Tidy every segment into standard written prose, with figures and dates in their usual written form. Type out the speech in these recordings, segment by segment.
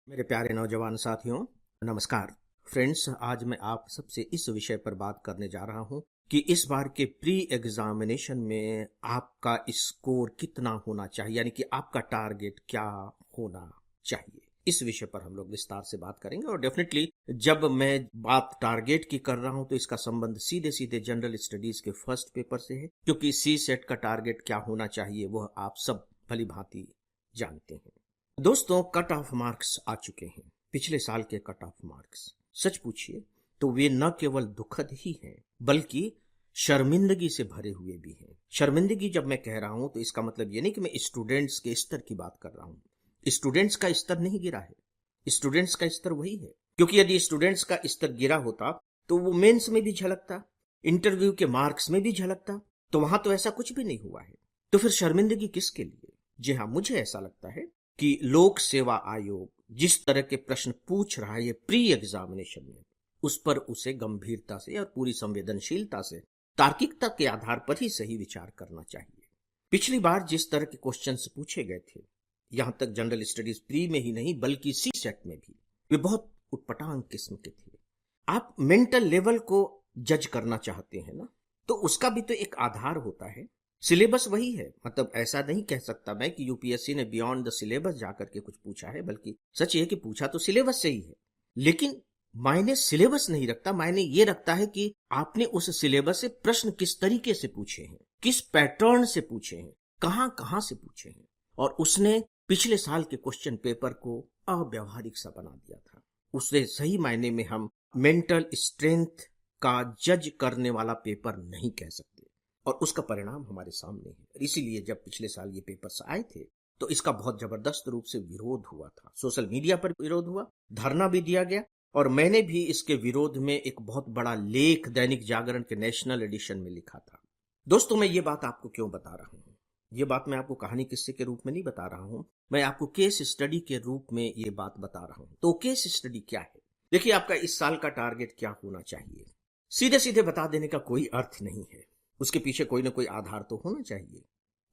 मेरे प्यारे नौजवान साथियों, नमस्कार फ्रेंड्स। आज मैं आप सबसे इस विषय पर बात करने जा रहा हूं कि इस बार के प्री एग्जामिनेशन में आपका स्कोर कितना होना चाहिए, यानी कि आपका टारगेट क्या होना चाहिए। इस विषय पर हम लोग विस्तार से बात करेंगे और डेफिनेटली जब मैं बात टारगेट की कर रहा हूं तो इसका संबंध सीधे सीधे जनरल स्टडीज के फर्स्ट पेपर से है, क्योंकि सी सेट का टारगेट क्या होना चाहिए वह आप सब भली भांति जानते हैं। दोस्तों, कट ऑफ मार्क्स आ चुके हैं, पिछले साल के कट ऑफ मार्क्स। सच पूछिए तो वे न केवल दुखद ही हैं बल्कि शर्मिंदगी से भरे हुए भी हैं। शर्मिंदगी जब मैं कह रहा हूं तो इसका मतलब ये नहीं कि मैं स्टूडेंट्स के स्तर की बात कर रहा हूं। स्टूडेंट्स का स्तर नहीं गिरा है, स्टूडेंट्स का स्तर वही है, क्योंकि यदि स्टूडेंट्स का स्तर गिरा होता तो वो मेंस में भी झलकता, इंटरव्यू के मार्क्स में भी झलकता। तो वहां तो ऐसा कुछ भी नहीं हुआ है, तो फिर शर्मिंदगी किसके लिए? जी हाँ, मुझे ऐसा लगता है कि लोक सेवा आयोग जिस तरह के प्रश्न पूछ रहा है ये प्री एग्जामिनेशन में, उस पर उसे गंभीरता से और पूरी संवेदनशीलता से तार्किकता के आधार पर ही सही विचार करना चाहिए। पिछली बार जिस तरह के क्वेश्चंस पूछे गए थे, यहां तक जनरल स्टडीज प्री में ही नहीं बल्कि सी सेट में भी, वे बहुत उटपटांग किस्म के थे। आप मेंटल लेवल को जज करना चाहते हैं ना, तो उसका भी तो एक आधार होता है। सिलेबस वही है, मतलब ऐसा नहीं कह सकता मैं कि यूपीएससी ने बियॉन्ड द सिलेबस जाकर के कुछ पूछा है, बल्कि सच ये कि पूछा तो सिलेबस से ही है। लेकिन मायने सिलेबस नहीं रखता, मायने ये रखता है कि आपने उस सिलेबस से प्रश्न किस तरीके से पूछे हैं, किस पैटर्न से पूछे हैं, कहां कहां से पूछे हैं। और उसने पिछले साल के क्वेश्चन पेपर को अव्यवहारिक सा बना दिया था। उसने सही मायने में हम मेंटल स्ट्रेंथ का जज करने वाला पेपर नहीं कह सकते, और उसका परिणाम हमारे सामने है। इसीलिए जब पिछले साल ये पेपर्स आए थे तो इसका बहुत जबरदस्त रूप से विरोध हुआ था, सोशल मीडिया पर विरोध हुआ, धरना भी दिया गया, और मैंने भी इसके विरोध में एक बहुत बड़ा लेख दैनिक जागरण के नेशनल एडिशन में लिखा था। दोस्तों, मैं ये बात आपको क्यों बता रहा हूं? ये बात मैं आपको कहानी किस्से के रूप में नहीं बता रहा हूं, मैं आपको केस स्टडी के रूप में ये बात बता रहा हूं। तो केस स्टडी क्या है? देखिए, आपका इस साल का टारगेट क्या होना चाहिए, सीधे सीधे बता देने का कोई अर्थ नहीं है। उसके पीछे कोई ना कोई आधार तो होना चाहिए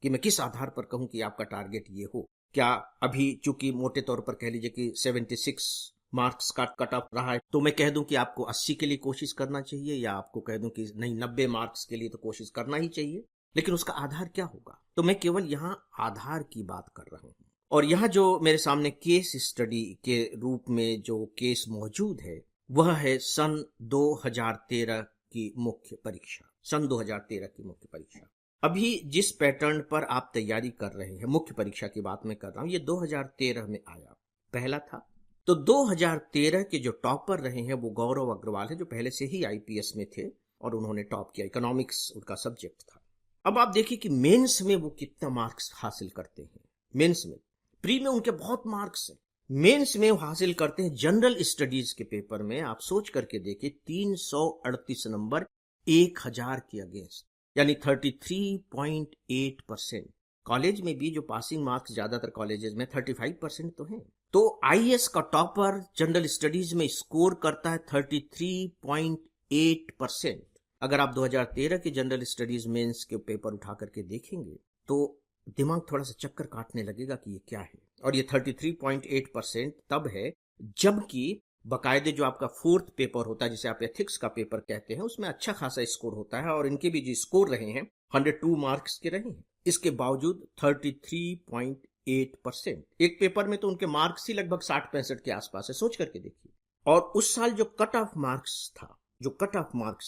कि मैं किस आधार पर कहूं कि आपका टारगेट ये हो। क्या अभी चूंकि मोटे तौर पर कह लीजिए कि 76 मार्क्स का कट ऑफ रहा है, तो मैं कह दूं कि आपको 80 के लिए कोशिश करना चाहिए, या आपको कह दूं कि नहीं 90 मार्क्स के लिए तो कोशिश करना ही चाहिए। लेकिन उसका आधार क्या होगा? तो मैं केवल यहाँ आधार की बात कर रहा हूं। और यहाँ जो मेरे सामने केस स्टडी के रूप में जो केस मौजूद है वह है सन 2013 की मुख्य परीक्षा। सन 2013 की मुख्य परीक्षा, अभी जिस पैटर्न पर आप तैयारी कर रहे हैं, मुख्य परीक्षा की बात मैं कर रहा हूं, ये 2013 में आया, पहला था। तो 2013 के जो टॉपर रहे हैं वो गौरव अग्रवाल है, जो पहले से ही आईपीएस में थे और उन्होंने टॉप किया, इकोनॉमिक्स उनका सब्जेक्ट था। अब आप देखिए कि मेंस में वो कितना मार्क्स हासिल करते हैं। मेंस में, प्री में उनके बहुत मार्क्स हैं, मेंस में हासिल करते हैं जनरल स्टडीज के पेपर में। आप सोच करके देखिए, 338 नंबर 1000 के अगेंस्ट, यानी 33.8%। कॉलेज में भी जो पासिंग मार्क्स ज्यादातर कॉलेजेस में 35% तो हैं। तो आईएएस का टॉपर जनरल स्टडीज में स्कोर करता है 33.8%। अगर आप 2013 के जनरल स्टडीज मेंस के पेपर उठा करके देखेंगे तो दिमाग थोड़ा सा चक्कर काटने लगेगा कि ये क्या है। और ये 33.8% तब है जबकि बकायदे जो आपका फोर्थ पेपर होता है, जिसे आप एथिक्स का पेपर कहते हैं, उसमें अच्छा खासा स्कोर होता है, और इनके भी जो स्कोर रहे हैं 102 मार्क्स के रहे हैं। इसके बावजूद 33.8%, एक पेपर में तो उनके मार्क्स ही लगभग 60-65 के आसपास है, सोच करके देखिए। और उस साल जो कट ऑफ मार्क्स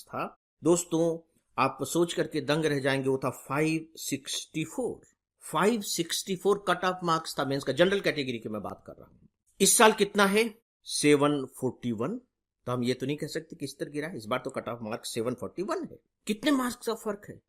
था, दोस्तों, आप सोच करके दंग रह जाएंगे, वो था 564 कट ऑफ मार्क्स था मेंस का, जनरल कैटेगरी की मैं बात कर रहा हूं। इस साल कितना है? 741। तो हम ये तो नहीं कह सकते कि स्तर गिरा है, इस बार तो कट ऑफ मार्क्स 741 है। कितने मार्क्स का फर्क है?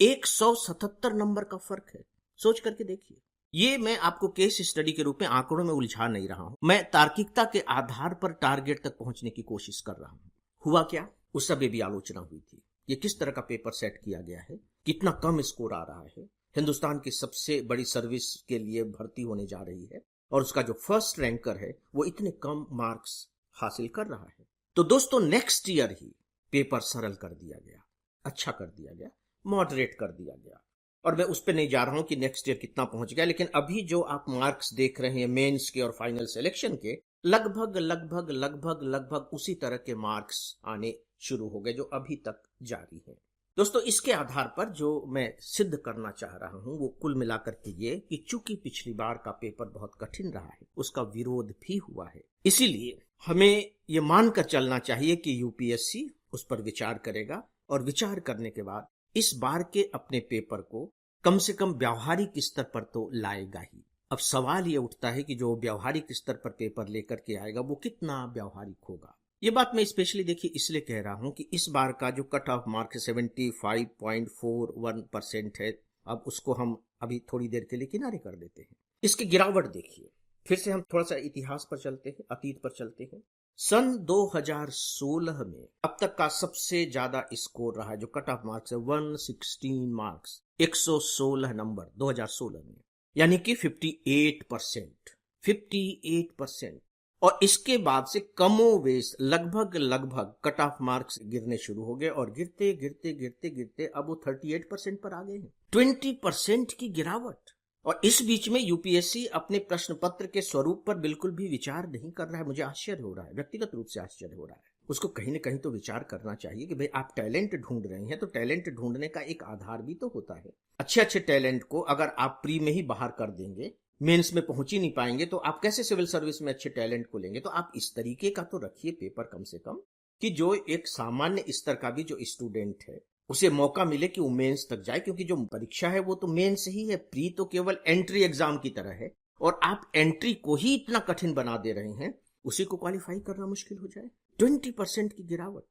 177 नंबर का फर्क है। सोच करके देखिए। ये मैं आपको केस स्टडी के रूप में आंकड़ों में उलझा नहीं रहा हूं, मैं तार्किकता के आधार पर टारगेट तक पहुंचने की कोशिश कर रहा हूं। हुआ क्या? उस समय भी आलोचना हुई थी, ये किस तरह का पेपर सेट किया गया है, कितना कम स्कोर आ रहा है, हिंदुस्तान की सबसे बड़ी सर्विस के लिए भर्ती होने जा रही है और उसका जो फर्स्ट रैंकर है वो इतने कम मार्क्स हासिल कर रहा है। तो दोस्तों, नेक्स्ट ईयर ही पेपर सरल कर दिया गया, अच्छा कर दिया गया, मॉडरेट कर दिया गया। और मैं उस पर नहीं जा रहा हूं कि नेक्स्ट ईयर कितना पहुंच गया, लेकिन अभी जो आप मार्क्स देख रहे हैं मेंस के और फाइनल सिलेक्शन के, लगभग लगभग लगभग लगभग उसी तरह के मार्क्स आने शुरू हो गए जो अभी तक जारी है। दोस्तों, इसके आधार पर जो मैं सिद्ध करना चाह रहा हूं वो कुल मिलाकर के ये कि चूंकि पिछली बार का पेपर बहुत कठिन रहा है, उसका विरोध भी हुआ है, इसीलिए हमें ये मानकर चलना चाहिए कि यूपीएससी उस पर विचार करेगा और विचार करने के बाद इस बार के अपने पेपर को कम से कम व्यावहारिक स्तर पर तो लाएगा ही। अब सवाल ये उठता है कि जो व्यावहारिक स्तर पर पेपर लेकर के आएगा वो कितना व्यावहारिक होगा। ये बात मैं स्पेशली देखिए इसलिए कह रहा हूं कि इस बार का जो कट ऑफ मार्क 75.41% है, अब उसको हम अभी थोड़ी देर के लिए किनारे कर देते हैं। इसकी गिरावट देखिए, फिर से हम थोड़ा सा इतिहास पर चलते हैं, अतीत पर चलते हैं। सन 2016 में अब तक का सबसे ज्यादा स्कोर रहा जो कट ऑफ मार्क्स है 116 मार्क्स, 116 नंबर 2016 में, यानी कि 58%। और इसके बाद से कमोवेश लगभग लगभग कट ऑफ मार्क्स गिरने शुरू हो गए और गिरते गिरते गिरते गिरते अब वो 38% पर आ गए हैं। 20% की गिरावट। और इस बीच में यूपीएससी अपने प्रश्न पत्र के स्वरूप पर बिल्कुल भी विचार नहीं कर रहा है। मुझे आश्चर्य हो रहा है, व्यक्तिगत रूप से आश्चर्य हो रहा है। उसको कहीं ना कहीं तो विचार करना चाहिए कि भाई आप टैलेंट ढूंढ रहे हैं तो टैलेंट ढूंढने का एक आधार भी तो होता है। अच्छे अच्छे टैलेंट को अगर आप प्री में ही बाहर कर देंगे, मेंस में पहुंच ही नहीं पाएंगे, तो आप कैसे सिविल सर्विस में अच्छे टैलेंट को लेंगे। तो आप इस तरीके का तो रखिए पेपर कम से कम कि जो एक सामान्य स्तर का भी जो स्टूडेंट है उसे मौका मिले कि वो मेंस तक जाए, क्योंकि जो परीक्षा है वो तो मेंस ही है, प्री तो केवल एंट्री एग्जाम की तरह है। और आप एंट्री को ही इतना कठिन बना दे रहे हैं, उसी को क्वालिफाई करना मुश्किल हो जाए। 20% की गिरावट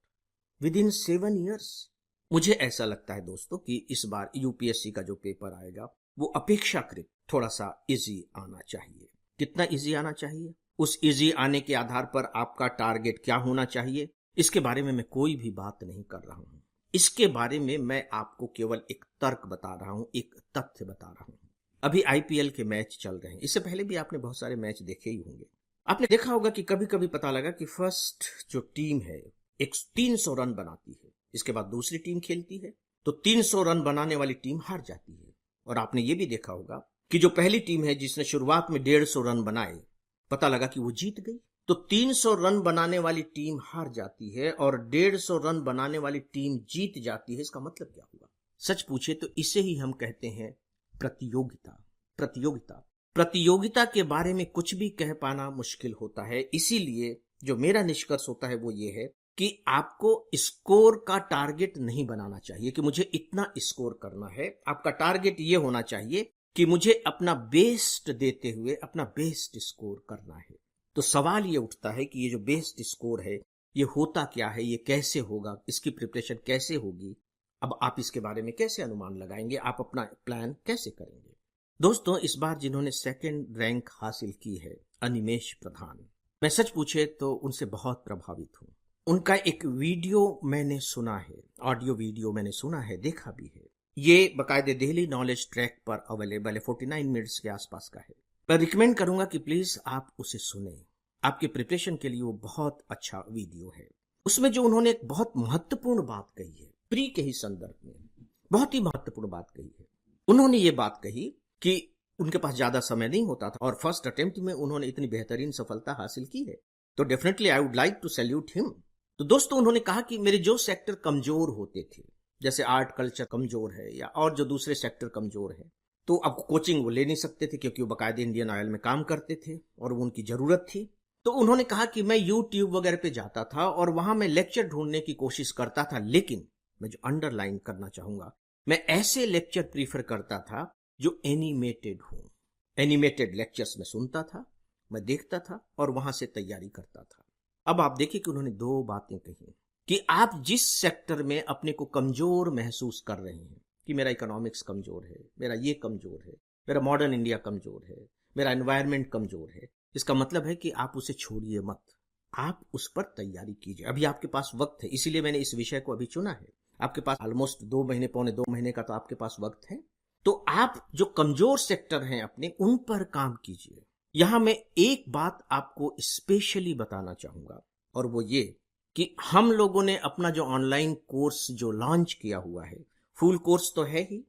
विद इन 7 ईयर्स। मुझे ऐसा लगता है दोस्तों कि इस बार यूपीएससी का जो पेपर आएगा वो अपेक्षाकृत थोड़ा सा इजी आना चाहिए। कितना इजी आना चाहिए, उस इजी आने के आधार पर आपका टारगेट क्या होना चाहिए, इसके बारे में मैं कोई भी बात नहीं कर रहा हूं। इसके बारे में मैं आपको केवल एक तर्क बता रहा हूं, एक तथ्य बता रहा हूं। अभी आईपीएल के मैच चल रहे हैं, इससे पहले भी आपने बहुत सारे मैच देखे ही होंगे। आपने देखा होगा कि कभी कभी पता लगा कि फर्स्ट जो टीम है एक 300 रन बनाती है, इसके बाद दूसरी टीम खेलती है तो 300 रन बनाने वाली टीम हार जाती है। और आपने ये भी देखा होगा कि जो पहली टीम है जिसने शुरुआत में 150 रन बनाए, पता लगा कि वो जीत गई। तो 300 रन बनाने वाली टीम हार जाती है और 150 रन बनाने वाली टीम जीत जाती है। इसका मतलब क्या हुआ? सच पूछे तो इसे ही हम कहते हैं प्रतियोगिता। प्रतियोगिता के बारे में कुछ भी कह पाना मुश्किल होता है। इसीलिए जो मेरा निष्कर्ष होता है वो ये है कि आपको स्कोर का टारगेट नहीं बनाना चाहिए कि मुझे इतना स्कोर करना है। आपका टारगेट ये होना चाहिए कि मुझे अपना बेस्ट देते हुए अपना बेस्ट स्कोर करना है। तो सवाल ये उठता है कि ये जो बेस्ट स्कोर है ये होता क्या है, ये कैसे होगा, इसकी प्रिपरेशन कैसे होगी, अब आप इसके बारे में कैसे अनुमान लगाएंगे, आप अपना प्लान कैसे करेंगे। दोस्तों, इस बार जिन्होंने 2nd रैंक हासिल की है अनिमेश प्रधान, मैं सच पूछे तो उनसे बहुत प्रभावित हूं। उनका एक वीडियो मैंने सुना है, ऑडियो वीडियो मैंने सुना है, देखा भी है। ये बाकायदे डेली नॉलेज ट्रैक पर अवेलेबल है, 49 मिनट्स के आसपास का है। मैं रिकमेंड करूंगा कि प्लीज आप उसे सुने, आपके प्रिपरेशन के लिए वो बहुत अच्छा वीडियो है। उसमें जो उन्होंने एक बहुत महत्वपूर्ण बात कही है, प्री के ही संदर्भ में बहुत ही महत्वपूर्ण बात कही है। उन्होंने ये बात कही कि उनके पास ज्यादा समय नहीं होता था और फर्स्ट अटेम्प्ट में उन्होंने इतनी बेहतरीन सफलता हासिल की है, तो definitely I would like to salute him. तो दोस्तों, उन्होंने कहा कि मेरे जो सेक्टर कमजोर होते थे, जैसे आर्ट कल्चर कमजोर है या और जो दूसरे सेक्टर कमजोर है, तो अब कोचिंग वो ले नहीं सकते थे क्योंकि वो बाकायदे इंडियन ऑयल में काम करते थे और वो उनकी जरूरत थी। तो उन्होंने कहा कि मैं यूट्यूब वगैरह पे जाता था और वहां मैं लेक्चर ढूंढने की कोशिश करता था, लेकिन मैं जो अंडरलाइन करना चाहूंगा, मैं ऐसे लेक्चर प्रीफर करता था जो एनिमेटेड हो। एनिमेटेड लेक्चर्स में सुनता था, मैं देखता था और वहां से तैयारी करता था। अब आप देखिए कि उन्होंने 2 बातें कही कि आप जिस सेक्टर में अपने को कमजोर महसूस कर रहे हैं कि मेरा इकोनॉमिक्स कमजोर है, मेरा ये कमजोर है, मेरा मॉडर्न इंडिया कमजोर है, मेरा एनवायरनमेंट कमजोर है, इसका मतलब है कि आप उसे छोड़िए मत, आप उस पर तैयारी कीजिए। अभी आपके पास वक्त है, इसीलिए मैंने इस विषय को अभी चुना है। आपके पास ऑलमोस्ट 2 महीने, पौने 2 महीने का तो आपके पास वक्त है। तो आप जो कमजोर सेक्टर हैं अपने, उन पर काम कीजिए। यहां मैं एक बात आपको स्पेशली बताना चाहूंगा और वो ये कि हम लोगों ने अपना जो ऑनलाइन कोर्स जो लॉन्च किया हुआ है, फुल कोर्स तो है ही,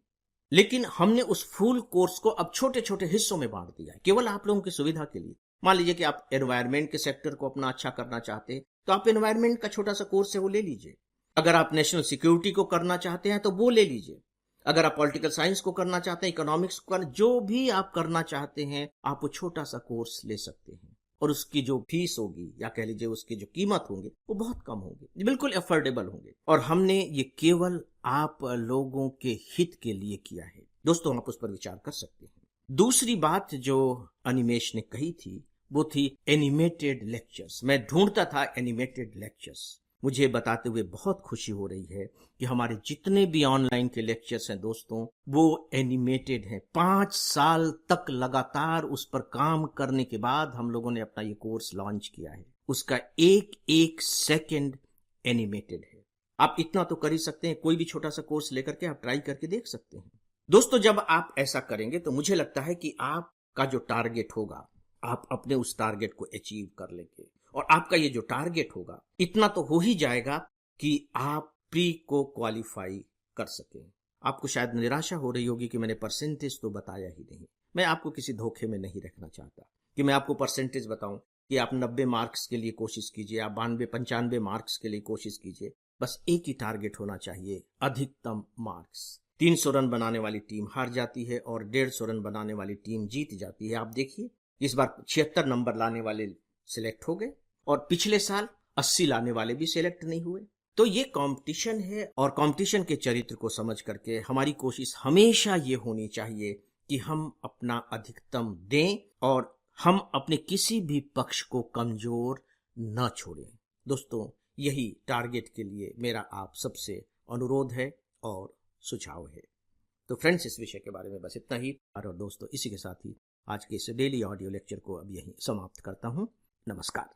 लेकिन हमने उस फुल कोर्स को अब छोटे छोटे हिस्सों में बांट दिया है केवल आप लोगों की सुविधा के लिए। मान लीजिए कि आप एनवायरनमेंट के सेक्टर को अपना अच्छा करना चाहते हैं, तो आप एनवायरनमेंट का छोटा सा कोर्स है वो ले लीजिए। अगर आप नेशनल सिक्योरिटी को करना चाहते हैं तो वो ले लीजिए। अगर आप पॉलिटिकल साइंस को करना चाहते हैं, इकोनॉमिक्स को जो भी आप करना चाहते हैं, आप वो छोटा सा कोर्स ले सकते हैं। और उसकी जो फीस होगी या कह लीजिए उसकी जो कीमत होंगे वो बहुत कम होंगे, बिल्कुल अफोर्डेबल होंगे। और हमने ये केवल आप लोगों के हित के लिए किया है। दोस्तों, आप उस पर विचार कर सकते हैं। दूसरी बात जो अनिमेश ने कही थी वो थी एनिमेटेड लेक्चर्स। मैं ढूंढता था एनिमेटेड लेक्चर्स। मुझे बताते हुए बहुत खुशी हो रही है कि हमारे जितने भी ऑनलाइन के लेक्चर्स हैं दोस्तों, वो एनिमेटेड हैं। 5 साल तक लगातार उस पर काम करने के बाद हम लोगों ने अपना ये कोर्स लॉन्च किया है। उसका एक एक सेकंड एनिमेटेड है। आप इतना तो कर ही सकते हैं, कोई भी छोटा सा कोर्स लेकर के आप ट्राई करके देख सकते हैं। दोस्तों, जब आप ऐसा करेंगे तो मुझे लगता है कि आपका जो टारगेट होगा, आप अपने उस टारगेट को अचीव कर लेंगे। और आपका ये जो टारगेट होगा, इतना तो हो ही जाएगा कि आप प्री को क्वालिफाई कर सकें। आपको शायद निराशा हो रही होगी कि मैंने परसेंटेज तो बताया ही नहीं। मैं आपको किसी धोखे में नहीं रखना चाहता कि मैं आपको परसेंटेज बताऊं कि आप 90 मार्क्स के लिए कोशिश कीजिए, आप 92-95 मार्क्स के लिए कोशिश कीजिए। बस एक ही टारगेट होना चाहिए, अधिकतम मार्क्स। 300 रन बनाने वाली टीम हार जाती है और 150 रन बनाने वाली टीम जीत जाती है। आप देखिए, इस बार 76 नंबर लाने वाले सिलेक्ट हो गए और पिछले साल 80 लाने वाले भी सिलेक्ट नहीं हुए। तो ये कंपटीशन है, और कंपटीशन के चरित्र को समझ करके हमारी कोशिश हमेशा ये होनी चाहिए कि हम अपना अधिकतम दें और हम अपने किसी भी पक्ष को कमजोर न छोड़ें। दोस्तों, यही टारगेट के लिए मेरा आप सबसे अनुरोध है और सुझाव है। तो फ्रेंड्स, इस विषय के बारे में बस इतना ही। और दोस्तों, इसी के साथ ही आज के इस डेली ऑडियो लेक्चर को अब यहीं समाप्त करता हूं। नमस्कार।